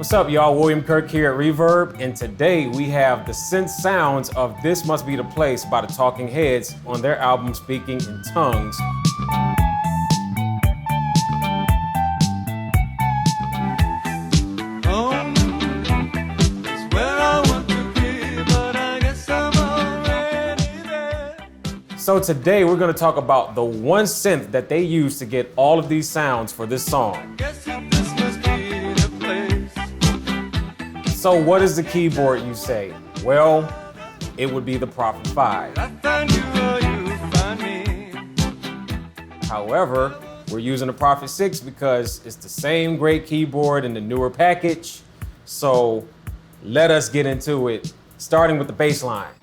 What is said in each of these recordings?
What's up, y'all? William Kirk here at Reverb, and today we have the synth sounds of This Must Be the Place by the Talking Heads on their album Speaking in Tongues. So today we're going to talk about the one synth that they use to get all of these sounds for this song. So what is the keyboard, you say? Well, it would be the Prophet 5. However, we're using the Prophet 6 because it's the same great keyboard in the newer package. So let us get into it, starting with the bass line.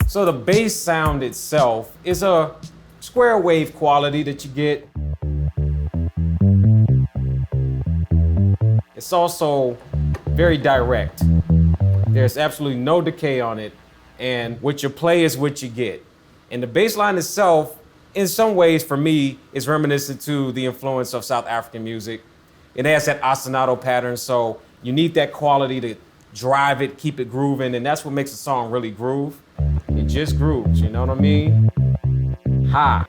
So the bass sound itself is a square wave quality that you get. It's also very direct. There's absolutely no decay on it, and what you play is what you get. And the bass line itself, in some ways for me, is reminiscent to the influence of South African music. It has that ostinato pattern, so you need that quality to drive it, keep it grooving, and that's what makes a song really groove. It just grooves, you know what I mean? Ha.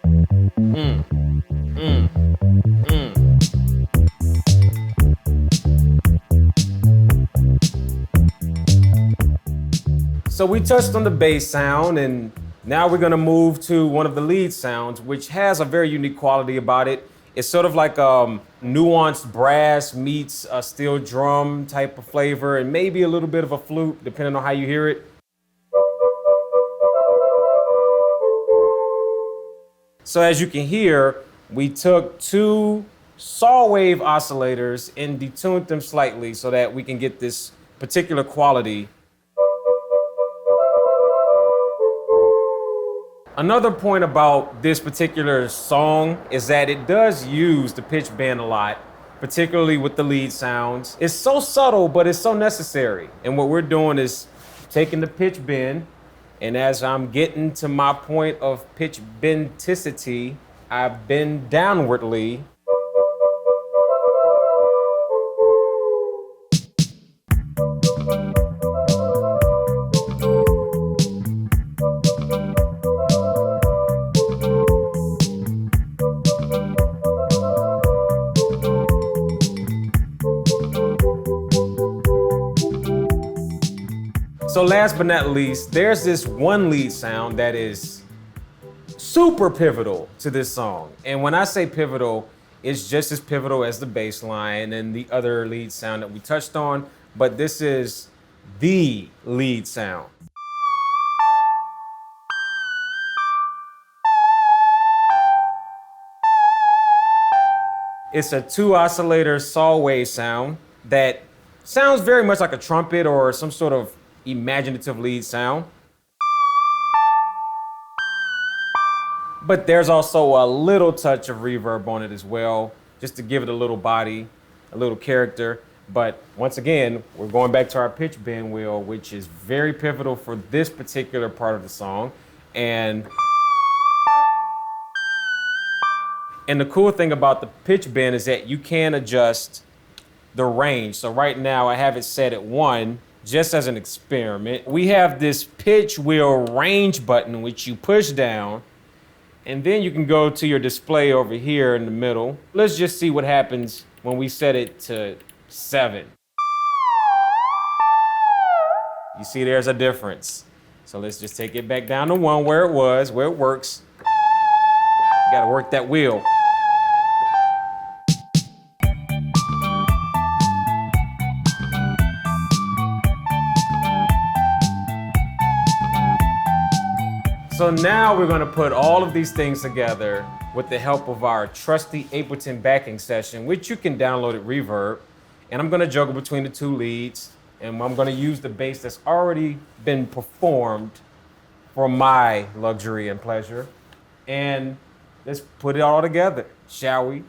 So we touched on the bass sound, and now we're gonna move to one of the lead sounds, which has a very unique quality about it. It's sort of like nuanced brass meets a steel drum type of flavor, and maybe a little bit of a flute, depending on how you hear it. So as you can hear, we took two saw wave oscillators and detuned them slightly so that we can get this particular quality. Another point about this particular song is that it does use the pitch bend a lot, particularly with the lead sounds. It's so subtle, but it's so necessary. And what we're doing is taking the pitch bend, and as I'm getting to my point of pitch bendicity, I bend downwardly. So last but not least, there's this one lead sound that is super pivotal to this song. And when I say pivotal, it's just as pivotal as the bass line and the other lead sound that we touched on, but this is the lead sound. It's a two oscillator saw wave sound that sounds very much like a trumpet or some sort of imaginative lead sound. But there's also a little touch of reverb on it as well, just to give it a little body, a little character. But once again, we're going back to our pitch bend wheel, which is very pivotal for this particular part of the song. And the cool thing about the pitch bend is that you can adjust the range. So right now I have it set at 1, just as an experiment. We have this pitch wheel range button, which you push down, and then you can go to your display over here in the middle. Let's just see what happens when we set it to 7. You see there's a difference. So let's just take it back down to 1 where it was, where it works. You gotta work that wheel. So now we're gonna put all of these things together with the help of our trusty Ableton backing session, which you can download at Reverb. And I'm gonna juggle between the two leads, and I'm gonna use the bass that's already been performed for my luxury and pleasure. And let's put it all together, shall we?